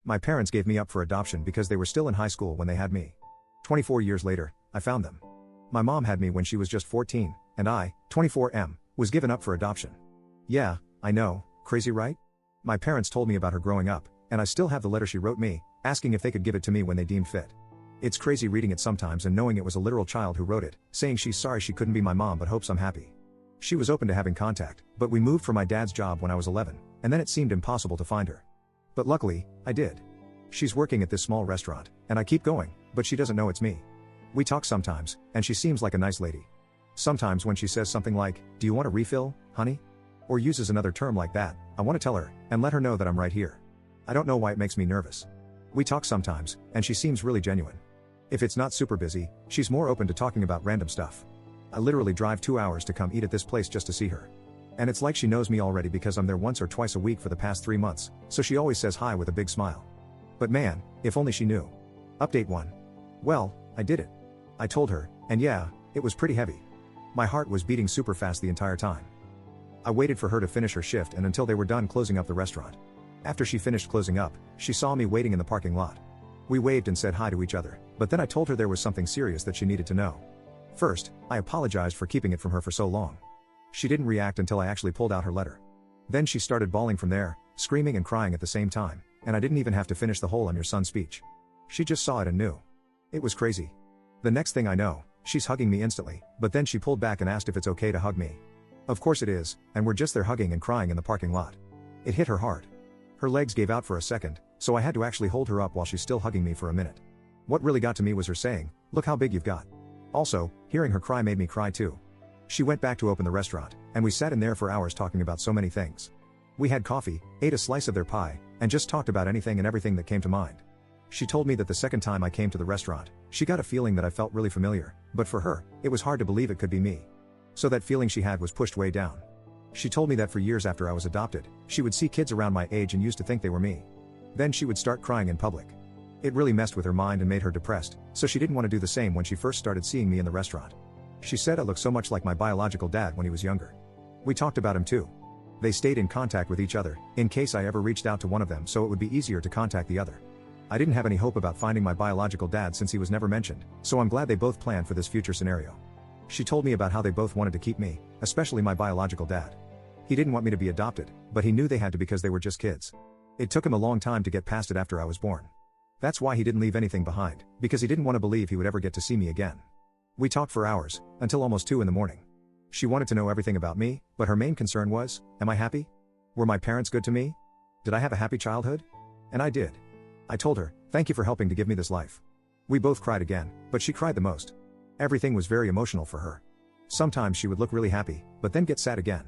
My parents gave me up for adoption because they were still in high school when they had me. 24 years later, I found them. My mom had me when she was just 14, and I, 24M, was given up for adoption. Yeah, I know, crazy right? My parents told me about her growing up, and I still have the letter she wrote me, asking if they could give it to me when they deemed fit. It's crazy reading it sometimes and knowing it was a literal child who wrote it, saying she's sorry she couldn't be my mom but hopes I'm happy. She was open to having contact, but we moved for my dad's job when I was 11, and then it seemed impossible to find her. But luckily, I did. She's working at this small restaurant, and I keep going, but she doesn't know it's me. We talk sometimes, and she seems like a nice lady. Sometimes when she says something like, "Do you want a refill, honey?" or uses another term like that, I want to tell her, and let her know that I'm right here. I don't know why it makes me nervous. We talk sometimes, and she seems really genuine. If it's not super busy, she's more open to talking about random stuff. I literally drive 2 hours to come eat at this place just to see her. And it's like she knows me already because I'm there once or twice a week for the past 3 months, so she always says hi with a big smile. But man, if only she knew. Update 1. Well, I did it. I told her, and yeah, it was pretty heavy. My heart was beating super fast the entire time. I waited for her to finish her shift and until they were done closing up the restaurant. After she finished closing up, she saw me waiting in the parking lot. We waved and said hi to each other, but then I told her there was something serious that she needed to know. First, I apologized for keeping it from her for so long. She didn't react until I actually pulled out her letter. Then she started bawling from there, screaming and crying at the same time, and I didn't even have to finish the whole "I'm your son" speech. She just saw it and knew. It was crazy. The next thing I know, she's hugging me instantly, but then she pulled back and asked if it's okay to hug me. Of course it is, and we're just there hugging and crying in the parking lot. It hit her hard. Her legs gave out for a second, so I had to actually hold her up while she's still hugging me for a minute. What really got to me was her saying, "Look how big you've got." Also, hearing her cry made me cry too. She went back to open the restaurant, and we sat in there for hours talking about so many things. We had coffee, ate a slice of their pie, and just talked about anything and everything that came to mind. She told me that the second time I came to the restaurant, she got a feeling that I felt really familiar, but for her, it was hard to believe it could be me. So that feeling she had was pushed way down. She told me that for years after I was adopted, she would see kids around my age and used to think they were me. Then she would start crying in public. It really messed with her mind and made her depressed, so she didn't want to do the same when she first started seeing me in the restaurant. She said I looked so much like my biological dad when he was younger. We talked about him too. They stayed in contact with each other, in case I ever reached out to one of them so it would be easier to contact the other. I didn't have any hope about finding my biological dad since he was never mentioned, so I'm glad they both planned for this future scenario. She told me about how they both wanted to keep me, especially my biological dad. He didn't want me to be adopted, but he knew they had to because they were just kids. It took him a long time to get past it after I was born. That's why he didn't leave anything behind, because he didn't want to believe he would ever get to see me again. We talked for hours, until almost 2 in the morning. She wanted to know everything about me, but her main concern was, am I happy? Were my parents good to me? Did I have a happy childhood? And I did. I told her, thank you for helping to give me this life. We both cried again, but she cried the most. Everything was very emotional for her. Sometimes she would look really happy, but then get sad again.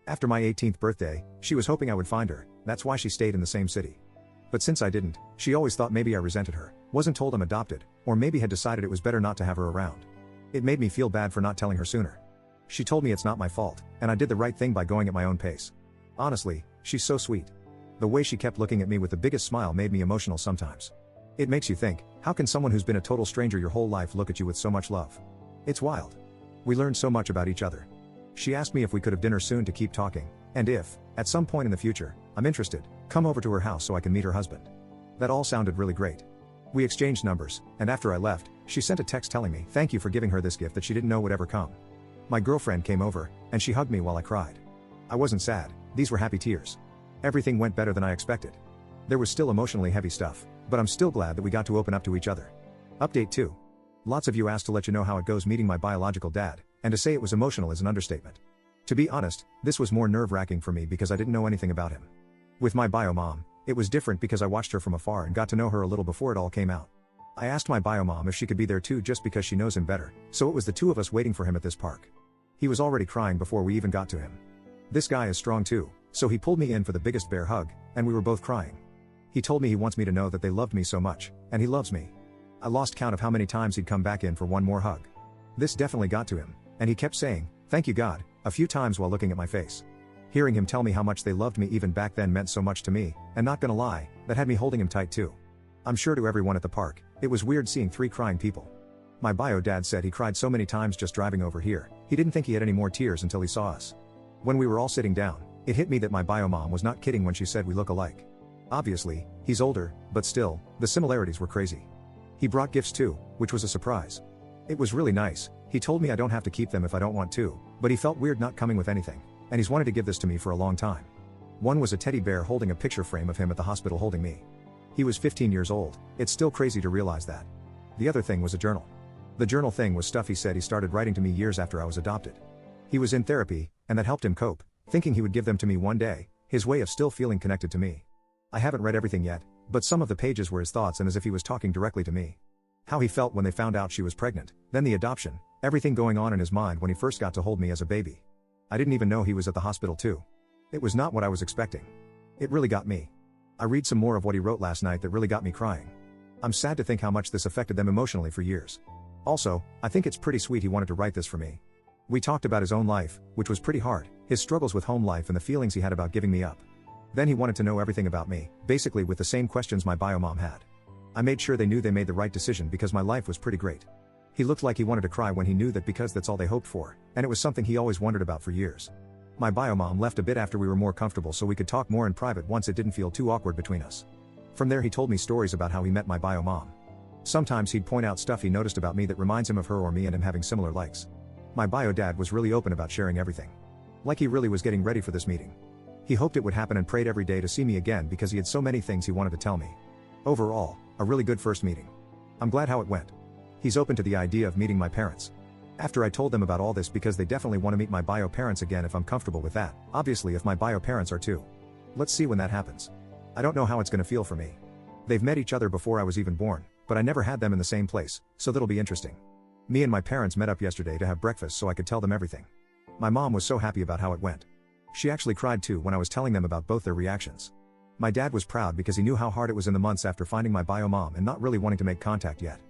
After my 18th birthday, she was hoping I would find her, that's why she stayed in the same city. But since I didn't, she always thought maybe I resented her, wasn't told I'm adopted, or maybe had decided it was better not to have her around. It made me feel bad for not telling her sooner. She told me it's not my fault, and I did the right thing by going at my own pace. Honestly, she's so sweet. The way she kept looking at me with the biggest smile made me emotional sometimes. It makes you think, how can someone who's been a total stranger your whole life look at you with so much love? It's wild. We learned so much about each other. She asked me if we could have dinner soon to keep talking, and if, at some point in the future, I'm interested, come over to her house so I can meet her husband. That all sounded really great. We exchanged numbers, and after I left, she sent a text telling me thank you for giving her this gift that she didn't know would ever come. My girlfriend came over, and she hugged me while I cried. I wasn't sad, these were happy tears. Everything went better than I expected. There was still emotionally heavy stuff, but I'm still glad that we got to open up to each other. Update 2. Lots of you asked to let you know how it goes meeting my biological dad, and to say it was emotional is an understatement. To be honest, this was more nerve-wracking for me because I didn't know anything about him. With my bio mom, it was different because I watched her from afar and got to know her a little before it all came out. I asked my bio mom if she could be there too just because she knows him better, so it was the two of us waiting for him at this park. He was already crying before we even got to him. This guy is strong too, so he pulled me in for the biggest bear hug, and we were both crying. He told me he wants me to know that they loved me so much, and he loves me. I lost count of how many times he'd come back in for one more hug. This definitely got to him, and he kept saying, "Thank you God," a few times while looking at my face. Hearing him tell me how much they loved me even back then meant so much to me, and not gonna lie, that had me holding him tight too. I'm sure to everyone at the park, it was weird seeing 3 crying people. My bio dad said he cried so many times just driving over here, he didn't think he had any more tears until he saw us. When we were all sitting down, it hit me that my bio mom was not kidding when she said we look alike. Obviously, he's older, but still, the similarities were crazy. He brought gifts too, which was a surprise. It was really nice. He told me I don't have to keep them if I don't want to, but he felt weird not coming with anything, and he's wanted to give this to me for a long time. One was a teddy bear holding a picture frame of him at the hospital holding me. He was 15 years old. It's still crazy to realize that. The other thing was a journal. The journal thing was stuff he said he started writing to me years after I was adopted. He was in therapy, and that helped him cope, thinking he would give them to me one day, his way of still feeling connected to me. I haven't read everything yet, but some of the pages were his thoughts and as if he was talking directly to me. How he felt when they found out she was pregnant, then the adoption, everything going on in his mind when he first got to hold me as a baby. I didn't even know he was at the hospital too. It was not what I was expecting. It really got me. I read some more of what he wrote last night that really got me crying. I'm sad to think how much this affected them emotionally for years. Also, I think it's pretty sweet he wanted to write this for me. We talked about his own life, which was pretty hard, his struggles with home life and the feelings he had about giving me up. Then he wanted to know everything about me, basically with the same questions my bio mom had. I made sure they knew they made the right decision because my life was pretty great. He looked like he wanted to cry when he knew that because that's all they hoped for, and it was something he always wondered about for years. My bio mom left a bit after we were more comfortable so we could talk more in private once it didn't feel too awkward between us. From there he told me stories about how he met my bio mom. Sometimes he'd point out stuff he noticed about me that reminds him of her or me and him having similar likes. My bio dad was really open about sharing everything. Like he really was getting ready for this meeting. He hoped it would happen and prayed every day to see me again because he had so many things he wanted to tell me. Overall, a really good first meeting. I'm glad how it went. He's open to the idea of meeting my parents. After I told them about all this because they definitely want to meet my bio parents again if I'm comfortable with that, obviously if my bio parents are too. Let's see when that happens. I don't know how it's gonna feel for me. They've met each other before I was even born, but I never had them in the same place, so that'll be interesting. Me and my parents met up yesterday to have breakfast so I could tell them everything. My mom was so happy about how it went. She actually cried too when I was telling them about both their reactions. My dad was proud because he knew how hard it was in the months after finding my bio mom and not really wanting to make contact yet.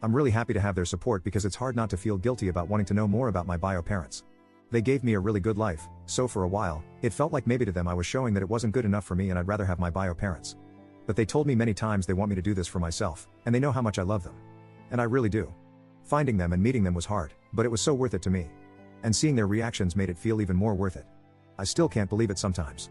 I'm really happy to have their support because it's hard not to feel guilty about wanting to know more about my bio parents. They gave me a really good life, so for a while, it felt like maybe to them I was showing that it wasn't good enough for me and I'd rather have my bio parents. But they told me many times they want me to do this for myself, and they know how much I love them. And I really do. Finding them and meeting them was hard, but it was so worth it to me. And seeing their reactions made it feel even more worth it. I still can't believe it sometimes.